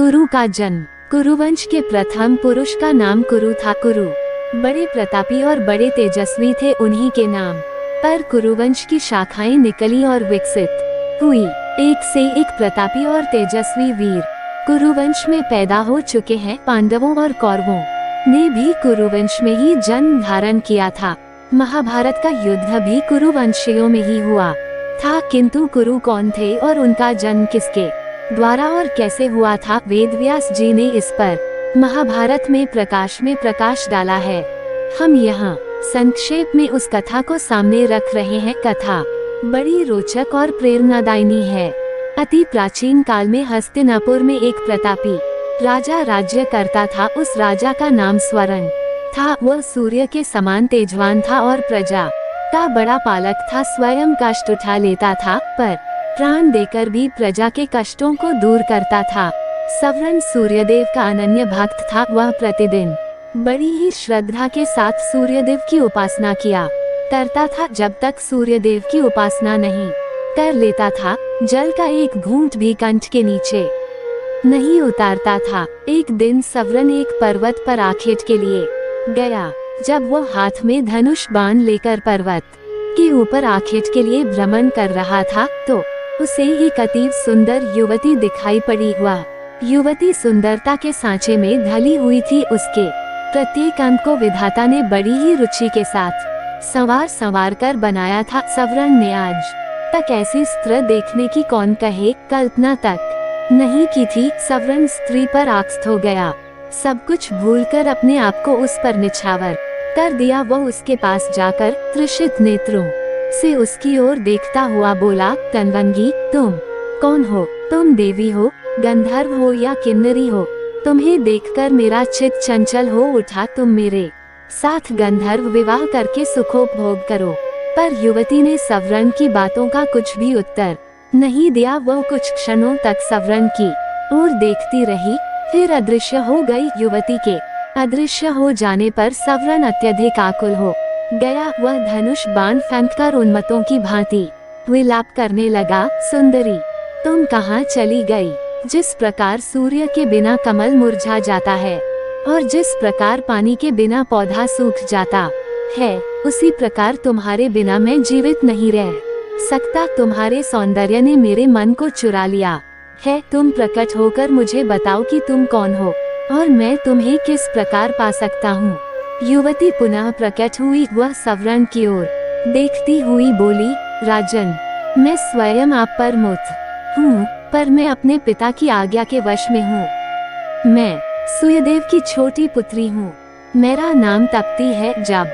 कुरु का जन्म। कुरुवंश के प्रथम पुरुष का नाम कुरु था। कुरु बड़े प्रतापी और बड़े तेजस्वी थे, उन्हीं के नाम पर कुरुवंश की शाखाएं निकली और विकसित हुई। एक से एक प्रतापी और तेजस्वी वीर कुरुवंश में पैदा हो चुके हैं। पांडवों और कौरवों ने भी कुरुवंश में ही जन्म धारण किया था। महाभारत का युद्ध भी कुरुवंशियों में ही हुआ था, किंतु कुरु कौन थे और उनका जन्म किसके द्वारा और कैसे हुआ था, वेदव्यास जी ने इस पर महाभारत में प्रकाश डाला है। हम यहाँ संक्षेप में उस कथा को सामने रख रहे हैं। कथा बड़ी रोचक और प्रेरणादायी है। अति प्राचीन काल में हस्तिनापुर में एक प्रतापी राजा राज्य करता था। उस राजा का नाम स्वर्ण था। वह सूर्य के समान तेजवान था और प्रजा का बड़ा पालक था। स्वयं कष्ट उठा लेता था, पर प्राण देकर भी प्रजा के कष्टों को दूर करता था। स्वर्ण सूर्यदेव का अनन्य भक्त था। वह प्रतिदिन बड़ी ही श्रद्धा के साथ सूर्यदेव की उपासना किया करता था। जब तक सूर्यदेव की उपासना नहीं कर लेता था, जल का एक घूंट भी कंठ के नीचे नहीं उतारता था। एक दिन स्वर्ण एक पर्वत पर आखेट के लिए गया। जब वो हाथ में धनुष बाण लेकर पर्वत के ऊपर आखेट के लिए भ्रमण कर रहा था, तो उसे एक अतीव सुंदर युवती दिखाई पड़ी। वह युवती सुंदरता के सांचे में ढली हुई थी। उसके प्रत्येक अंग को विधाता ने बड़ी ही रुचि के साथ संवार कर बनाया था। स्वर्ण ने आज तक ऐसी स्त्री देखने की कौन कहे कल्पना तक नहीं की थी। स्वर्ण स्त्री पर आकृष्ट हो गया। सब कुछ भूलकर अपने आप को उस पर निछावर कर दिया। वह उसके पास जाकर तृषित नेत्रों से उसकी ओर देखता हुआ बोला, तनवंगी, तुम कौन हो? तुम देवी हो, गंधर्व हो या किन्नरी हो? तुम्हें देखकर मेरा चित्त चंचल हो उठा। तुम मेरे साथ गंधर्व विवाह करके सुखोपभोग करो। पर युवती ने स्वर्ण की बातों का कुछ भी उत्तर नहीं दिया। वह कुछ क्षणों तक स्वर्ण की ओर देखती रही, फिर अदृश्य हो गई। युवती के अदृश्य हो जाने पर स्वर्ण अत्यधिक आकुल हो गया। वह धनुष बाण फेंककर उन्मत्तों की भांति विलाप करने लगा, सुंदरी, तुम कहाँ चली गई? जिस प्रकार सूर्य के बिना कमल मुरझा जाता है और जिस प्रकार पानी के बिना पौधा सूख जाता है, उसी प्रकार तुम्हारे बिना मैं जीवित नहीं रह सकता। तुम्हारे सौंदर्य ने मेरे मन को चुरा लिया है। तुम प्रकट होकर मुझे बताओ कि तुम कौन हो और मैं तुम्हें किस प्रकार पा सकता हूँ। युवती पुनः प्रकट हुई। वह स्वर्ण की ओर देखती हुई बोली, राजन, मैं स्वयं आप पर मुग्ध हूँ, पर मैं अपने पिता की आज्ञा के वश में हूँ। मैं सूर्यदेव की छोटी पुत्री हूँ। मेरा नाम तप्ती है। जब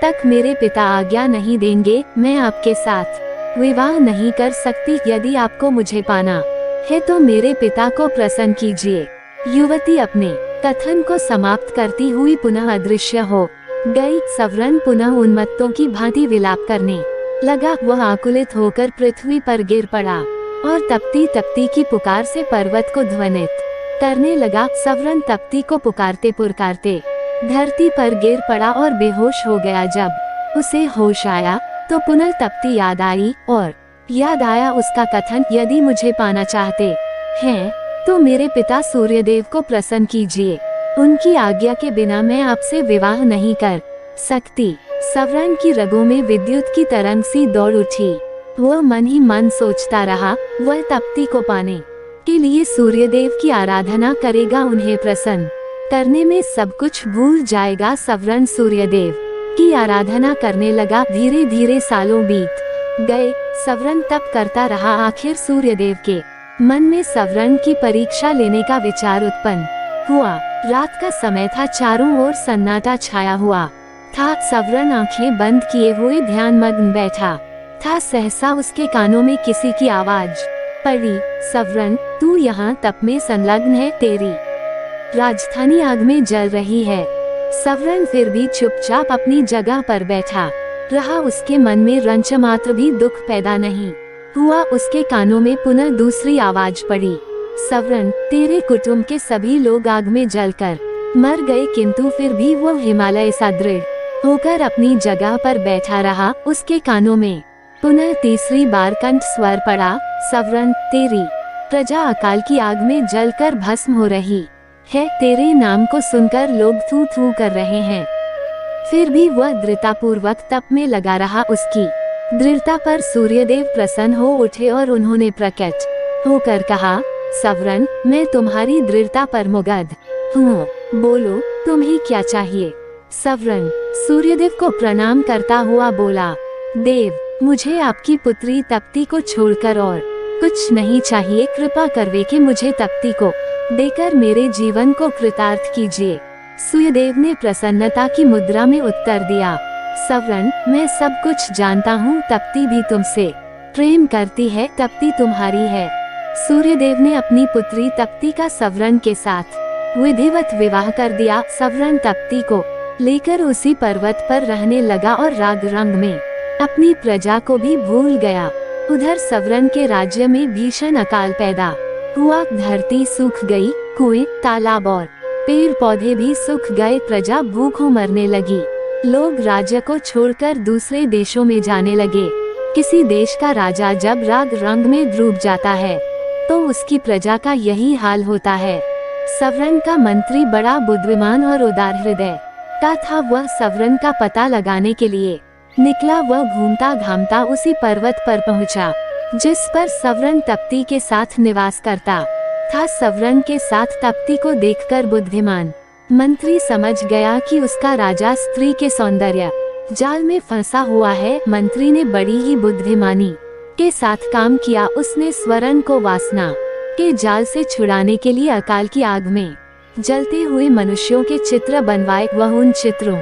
तक मेरे पिता आज्ञा नहीं देंगे, मैं आपके साथ विवाह नहीं कर सकती। यदि आपको मुझे पाना है तो मेरे पिता को प्रसन्न कीजिए। युवती अपने कथन को समाप्त करती हुई पुनः अदृश्य हो गई। स्वर्ण पुनः उन्मत्तों की भांति विलाप करने लगा। वह आकुलित होकर पृथ्वी पर गिर पड़ा और तप्ती तप्ती की पुकार से पर्वत को ध्वनित करने लगा। स्वर्ण तप्ती को पुकारते पुकारते धरती पर गिर पड़ा और बेहोश हो गया। जब उसे होश आया तो पुनः तप्ती याद आई और याद आया उसका कथन, यदि मुझे पाना चाहते हैं तो मेरे पिता सूर्यदेव को प्रसन्न कीजिए। उनकी आज्ञा के बिना मैं आपसे विवाह नहीं कर सकती। स्वर्ण की रगों में विद्युत की तरंग सी दौड़ उठी। वह मन ही मन सोचता रहा, वह तप्ती को पाने के लिए सूर्यदेव की आराधना करेगा, उन्हें प्रसन्न करने में सब कुछ भूल जाएगा। स्वर्ण सूर्यदेव की आराधना करने लगा। धीरे धीरे सालों बीत गए। स्वर्ण तप करता रहा। आखिर सूर्यदेव के मन में स्वर्ण की परीक्षा लेने का विचार उत्पन्न हुआ। रात का समय था। चारों ओर सन्नाटा छाया हुआ था। स्वर्ण आंखें बंद किए हुए ध्यानमग्न बैठा था। सहसा उसके कानों में किसी की आवाज पड़ी, स्वर्ण, तू यहाँ तप में संलग्न है? तेरी राजधानी आग में जल रही है। स्वर्ण फिर भी चुपचाप अपनी जगह पर बैठा रहा। उसके मन में रंच मात्र भी दुख पैदा नहीं हुआ। उसके कानों में पुनः दूसरी आवाज पड़ी, स्वर्ण, तेरे कुटुंब के सभी लोग आग में जलकर मर गए। किंतु फिर भी वो हिमालय सा दृढ़ होकर अपनी जगह पर बैठा रहा। उसके कानों में पुनः तीसरी बार कंठ स्वर पड़ा, स्वर्ण, तेरी प्रजा अकाल की आग में जलकर भस्म हो रही है। तेरे नाम को सुनकर लोग थू थू कर रहे हैं। फिर भी वह दृढ़तापूर्वक तप में लगा रहा। उसकी दृढ़ता पर सूर्यदेव प्रसन्न हो उठे और उन्होंने प्रकट होकर कहा, सवरण, मैं तुम्हारी दृढ़ता पर मुग्ध हूँ। बोलो, तुम्हें क्या चाहिए? सवरण सूर्यदेव को प्रणाम करता हुआ बोला, देव, मुझे आपकी पुत्री तप्ती को छोड़कर और कुछ नहीं चाहिए। कृपा करवे कि मुझे तप्ती को देकर मेरे जीवन को कृतार्थ कीजिए। सूर्यदेव ने प्रसन्नता की मुद्रा में उत्तर दिया, सवरण, मैं सब कुछ जानता हूँ। तप्ती भी तुमसे प्रेम करती है। तप्ती तुम्हारी है। सूर्यदेव ने अपनी पुत्री तप्ती का सवरण के साथ विधिवत विवाह कर दिया। सवरण तप्ती को लेकर उसी पर्वत पर रहने लगा और राग रंग में अपनी प्रजा को भी भूल गया। उधर सवरण के राज्य में भीषण अकाल पैदा हुआ। धरती सूख गई, कुएं, तालाब और पेड़ पौधे भी सूख गए। प्रजा भूखों मरने लगी। लोग राज्य को छोड़कर दूसरे देशों में जाने लगे। किसी देश का राजा जब राग रंग में डूब जाता है तो उसकी प्रजा का यही हाल होता है। सवरण का मंत्री बड़ा बुद्धिमान और उदार हृदय का था। वह सवरण का पता लगाने के लिए निकला। वह घूमता घामता उसी पर्वत पर पहुंचा जिस पर सवरण तप्ती के साथ निवास करता था। सवरण के साथ तप्ती को देखकर बुद्धिमान मंत्री समझ गया कि उसका राजा स्त्री के सौंदर्य जाल में फंसा हुआ है। मंत्री ने बड़ी ही बुद्धिमानी के साथ काम किया। उसने स्वरण को वासना के जाल से छुड़ाने के लिए अकाल की आग में जलते हुए मनुष्यों के चित्र बनवाए। वह उन चित्रों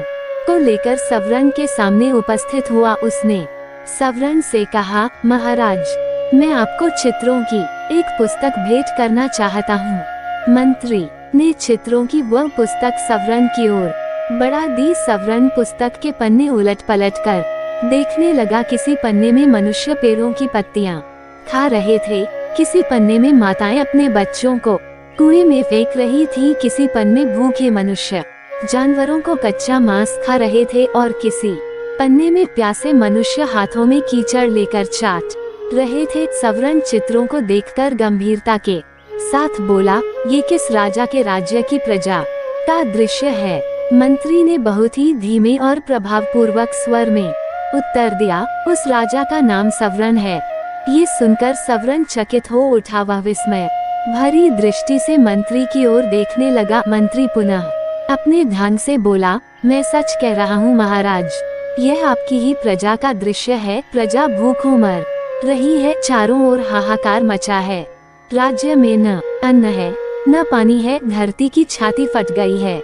को लेकर सवरण के सामने उपस्थित हुआ। उसने सवरण से कहा, महाराज, मैं आपको चित्रों की एक पुस्तक भेंट करना चाहता हूँ। मंत्री ने चित्रों की वह पुस्तक सवरण की ओर बढ़ा दी। सवरण पुस्तक के पन्ने उलट पलट कर देखने लगा। किसी पन्ने में मनुष्य पेड़ों की पत्तियां खा रहे थे। किसी पन्ने में माताएं अपने बच्चों को कुएं में फेंक रही थी। किसी पन्ने में भूखे मनुष्य जानवरों को कच्चा मांस खा रहे थे और किसी पन्ने में प्यासे मनुष्य हाथों में कीचड़ लेकर चाट रहे थे। सवरण चित्रों को देखकर गंभीरता के साथ बोला, ये किस राजा के राज्य की प्रजा का दृश्य है? मंत्री ने बहुत ही धीमे और प्रभावपूर्वक स्वर में उत्तर दिया, उस राजा का नाम सवरण है। ये सुनकर सवरण चकित हो उठा। वह विस्मय भरी दृष्टि से मंत्री की ओर देखने लगा। मंत्री पुनः अपने ढंग से बोला, मैं सच कह रहा हूँ महाराज, यह आपकी ही प्रजा का दृश्य है। प्रजा भूखों मर रही है। चारों ओर हाहाकार मचा है। राज्य में न अन्न है न पानी है। धरती की छाती फट गई है।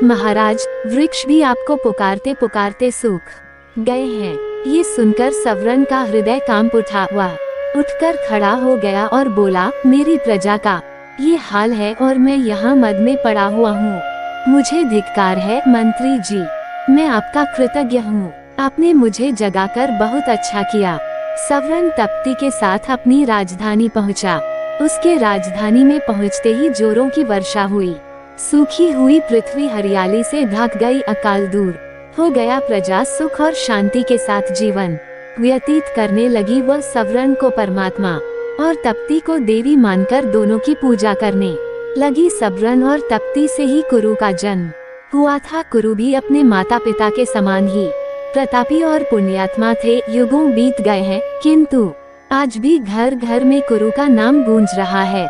महाराज, वृक्ष भी आपको पुकारते पुकारते सूख गए हैं। ये सुनकर सवरण का हृदय कांप उठा। वह उठकर खड़ा हो गया और बोला, मेरी प्रजा का ये हाल है और मैं यहाँ मद में पड़ा हुआ हूँ। मुझे धिक्कार है मंत्री जी, मैं आपका कृतज्ञ हूँ। आपने मुझे जगाकर बहुत अच्छा किया। सवरण तप्ती के साथ अपनी राजधानी पहुँचा। उसके राजधानी में पहुँचते ही जोरों की वर्षा हुई। सूखी हुई पृथ्वी हरियाली से ढक गई। अकाल दूर हो गया। प्रजा सुख और शांति के साथ जीवन व्यतीत करने लगी। वह सवरण को परमात्मा और तप्ती को देवी मानकर दोनों की पूजा करने लगी। सवरण और तप्ती से ही कुरु का जन्म हुआ था। कुरु भी अपने माता पिता के समान ही प्रतापी और पुण्यात्मा थे। युगों बीत गए हैं, किंतु आज भी घर घर में कुरु का नाम गूंज रहा है।